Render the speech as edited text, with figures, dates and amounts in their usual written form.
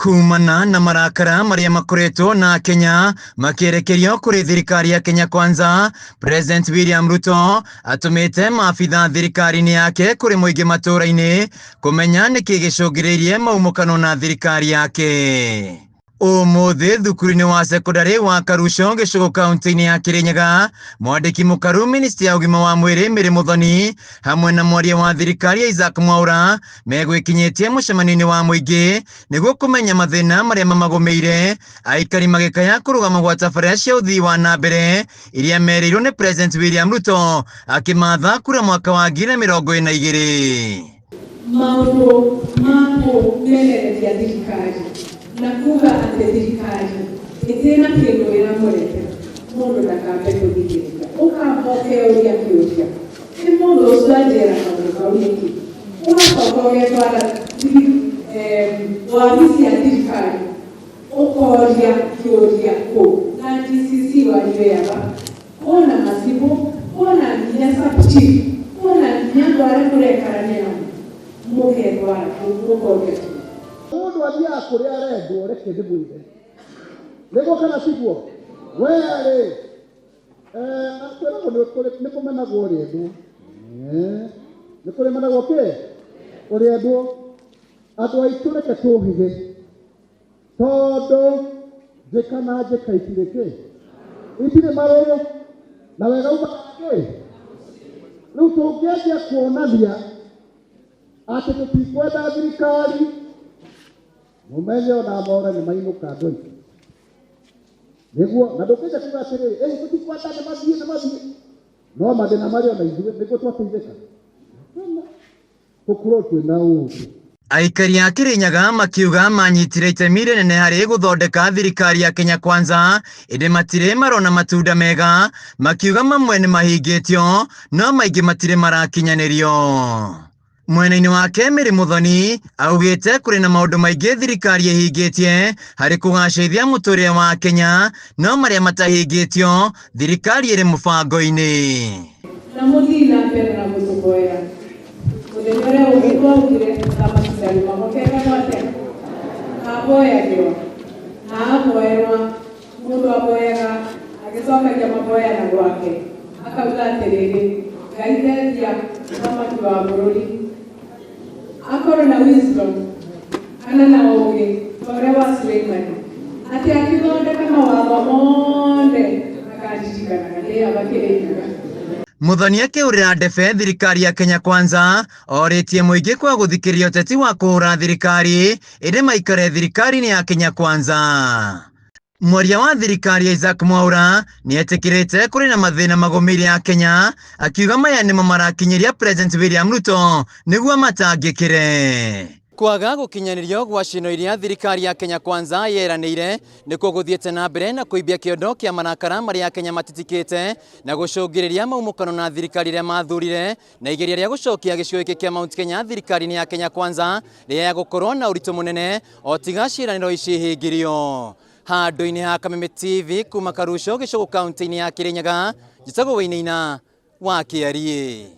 Kumana na marakara maria makoretwo na Kenya makierekerio kuri thirikari ya Kenya Kwanza, President William Ruto atumite maabitha thirikari-ini yake kuri muingi matura-ini kumenya niki gicungiriirie maumukano na thirikari yake. Umuthi thukuru-ini wa sekondari wa Karusho gicigo kaunti-ini ya Kirinyaga, mwandiki mukaru ministry ya ugima wa mwiri Mary Muthoni hamwe na mwaria wa thirikari ya Isaac Mwaura megwikinyitie mucemanio-ini wa muingi niguo kumenya mathina maria mamagumeire aikari magikaya kurugama gwa tabarĩra cia uthii wa na mbere iria merirwo ni President William Ruto akimatha kura mwaka wa 2022. Maundu mapo mbele ya thirikari na kuga ati thirikari itina kindu iramurete mundu ndakambe kuthikirira ukamboke uria kiuria ni mundu ucanjira kaundu kau niki ugacoka ugetwara wabici ya thirikari ukoria kiuria kuu na DCC wariwega ona masibu ona nginya subchief ona nginya ndware kurekarania mugetwara ukoria mundu athia kuria arendwo reke ndimwire niguo kana siguo weri akwĩragwo nĩ kũmenagwo ũrĩendwo nĩ kũrĩmenagwo kĩ ũrĩendwo andũ aitũ reke tũhithe tondũ njĩka na njĩka itirĩ kĩ itirĩ marũrũ na wega umaga kĩ rĩu tũngĩanjia kuonania atĩ tũtikwenda thirikari mumenye ona mora ni mainuka andũ aitũ niguo na ndũkĩnja kuga atĩrĩ tũtikwenda nĩ mathiĩ no mathĩna marĩ ona ithuĩ nĩguo twateithĩka tũkorwo twĩna ũũgĩ. Aikari a Kirinyaga makiuga manyitire itemi rinene harĩ guthondeka thirikari ya Kenya Kwanza ĩndĩ matirĩ marona matunda mega, makiuga mamwe nĩ mahingĩtio no maingĩ matirĩ marakinyanĩrio. Mwena-ini wake Mary Muthoni augite kuri na maundu maingi thirikari ihingĩtie harĩ kugacĩrithia mũtũrĩre wa Kenya no maria matahingĩtio thirikari ĩrĩ mũbango-inĩ. Na muthina mbere na gutuboera muthenya ugire kama kisari mamokeka mwate aboyagio aboerwa mundu aboyaga agicokagia maboya na gwake akauga atĩrĩrĩ ngaithĩtia thamaki wa bũrũri akorwo na wisdom kana na ũgĩ ũrĩa wa Suleiman atĩ akĩthondeka mawatho mothe akaririkanaga rĩrĩa bakĩrĩigaga. Muthoni akiurira ndebe thirikari ya Kenya Kwanza oritie muingi kwa guthikĩrĩria ũteti wa kũhũra thirikari ĩndĩ maikare thirikari-inĩ ya Kenya Kwanza. Mwaria wa thirikari ya Isaac Mwaura nĩetĩkĩrĩte kũrĩ na mathĩna magũmĩire ya Kenya, akiuga maya nĩmo marakinyĩria President William Ruto nĩguo matangĩkĩre. Kwaga gũkinyanĩrio gwa cino iria thirikari ya Kenya Kwanza yeranĩire nĩkuo gũthiĩte na mbere na kũimbia kĩondo kĩa marakara marĩa Kenya matitikĩte na gũcũngĩrĩria maumũkano na thirikari iria mathurire na igeria rĩa gũcokia gĩcigo gĩkĩ kĩa Mount Kenya thirikari-inĩ ya Kenya Kwanza rĩrĩa gũkorwo na ũritũ mũnene o tiga ciĩranĩro ici hingĩrio. Handũ-inĩ ha Kameme TV kuma Karusho gĩcigo kaunti-inĩ ya Kirinyaga, njĩtagwo Wainaina wa Kiarie.